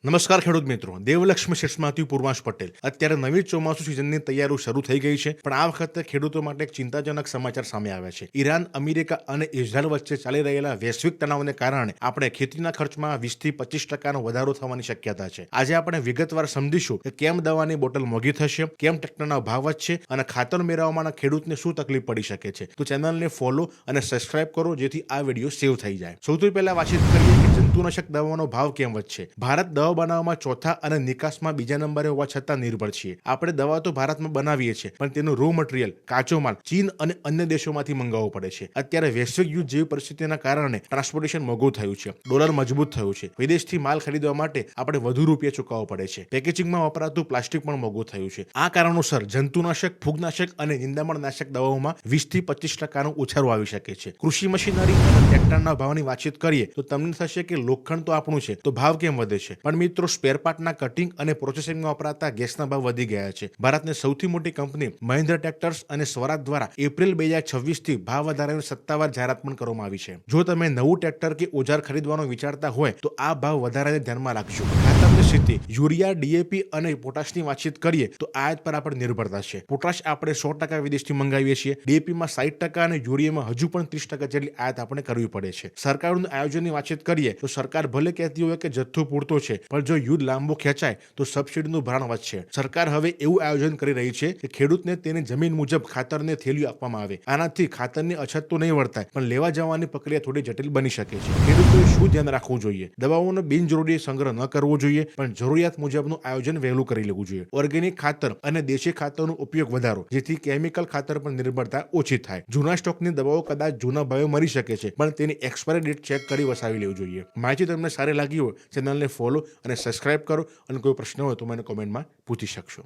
નમસ્કાર ખેડૂત મિત્રો, દેવલક્ષ્મી સીડ્સમાંથી પૂર્વાંશ પટેલ. અત્યારે નવી ચોમાસુ સિઝનની તૈયારીઓ શરૂ થઈ ગઈ છે, પણ આ વખતે ખેડૂતો માટે એક ચિંતાજનક સમાચાર સામે આવ્યા છે. ઈરાન, અમેરિકા અને ઇઝરાયલ વચ્ચે ચાલી રહેલા વૈશ્વિક તણાવને કારણે આપણે ખેતીના ખર્ચમાં 20 થી 25% વધારો થવાની શક્યતા છે. આજે આપણે વિગતવાર સમજીશું કે કેમ દવાની બોટલ મોંઘી થશે, કેમ ટ્રેક્ટરના ભાવ વધશે અને ખાતર મેળવવામાં ખેડૂતને શું તકલીફ પડી શકે છે. તો ચેનલને ફોલો અને સબસ્ક્રાઇબ કરો જેથી આ વિડીયો સેવ થઈ જાય. સૌથી પહેલા વાતચીત કરીએ કે જંતુનાશક દવાનો ભાવ કેમ વધશે. ભારત દવા બનાવવામાં ચોથા અને નિકાસમાં બીજા નંબરે હોવા છતાં નિર્ભર છીએ. આપણે દવા તો ભારતમાં બનાવીએ છીએ, પણ તેનું રો મટીરિયલ, કાચો માલ ચીન અને અન્ય દેશોમાંથી મંગાવવો પડે છે. અત્યારે વૈશ્વિક યુદ્ધ જેવી પરિસ્થિતિના કારણે ટ્રાન્સપોર્ટેશન મોંઘું થયું છે, ડોલર મજબૂત થયું છે. વિદેશથી માલ ખરીદવા માટે આપણે વધુ રૂપિયા ચૂકવવા પડે છે. પેકેજિંગમાં વપરાતું પ્લાસ્ટિક પણ મોંઘું થયું છે. આ કારણોસર જંતુનાશક, ફૂગનાશક અને નિંદામણનાશક દવાઓમાં 20 થી 25% ઉછાળો આવી શકે છે. કૃષિ મશીનરી અને ટ્રેક્ટરના ભાવની વાતચીત કરીએ તો તમને થશે કે લોખંડ તો આપણું છે, તો ભાવ કેમ વધે છે. પણ મિત્રો, સ્પેરપાર્ટના કટિંગ અને પ્રોસેસિંગમાં વપરાતા ગેસના ભાવ વધી ગયા છે. ભારતની સૌથી મોટી કંપની મહિન્દ્રા ટ્રેક્ટર્સ અને સ્વરાજ દ્વારા એપ્રિલ 2026 થી ભાવ વધારાની સત્તાવાર જાહેરાત પણ કરવામાં આવી છે. જો તમે નવું ટ્રેક્ટર કે ઓજાર ખરીદવાનું વિચારતા હોય તો આ ભાવ વધારાને ધ્યાનમાં રાખજો. ખાતરની સ્થિતિ, યુરિયા, ડીએપી અને પોટાશની વાતચીત કરીએ તો આયાત પર આપણે નિર્ભરતા છે. પોટાશ આપણે 100% વિદેશથી મંગાવીએ છીએ, ડીએપીમાં 60% અને યુરિયામાં હજુ પણ 30% જેટલી આયાત આપણે કરવી પડે છે. સરકારનું આયોજનની વાતચીત કરીએ તો સરકાર ભલે કહેતી હોય કે જથ્થો પૂરતો છે, પણ જો યુદ્ધ લાંબો ખેંચાય તો સબસિડીનું ભારણ વધશે. સરકાર હવે એવું આયોજન કરી રહી છે કે ખેડૂતને તેની જમીન મુજબ ખાતરને થેલીઓ આપવામાં આવે. આનાથી ખાતરની અછત તો નહીં વર્તાય, પણ લેવા જવાની પ્રક્રિયા થોડી જટિલ બની શકે છે. ખેડૂતોએ શું ધ્યાન રાખવું જોઈએ? દવાઓનો બિનજરૂરી સંગ્રહ ન કરવો જોઈએ, પણ જરૂરિયાત મુજબનું આયોજન વહેલું કરી લેવું જોઈએ. ઓર્ગેનિક ખાતર અને દેશી ખાતરનો ઉપયોગ વધારો, જેથી કેમિકલ ખાતર પર નિર્ભરતા ઓછી થાય. જૂના સ્ટોકની દવાઓ કદાચ જૂના ભાવે મળી શકે છે, પણ તેની એક્સપાયરી ડેટ ચેક કરી વસાવી લેવું જોઈએ. માહિતી તમને સારી લાગી હોય ચેનલને ફોલો અને સબસ્ક્રાઇબ કરો, અને કોઈ પ્રશ્ન હોય તો મને કોમેન્ટમાં પૂછી શકશો.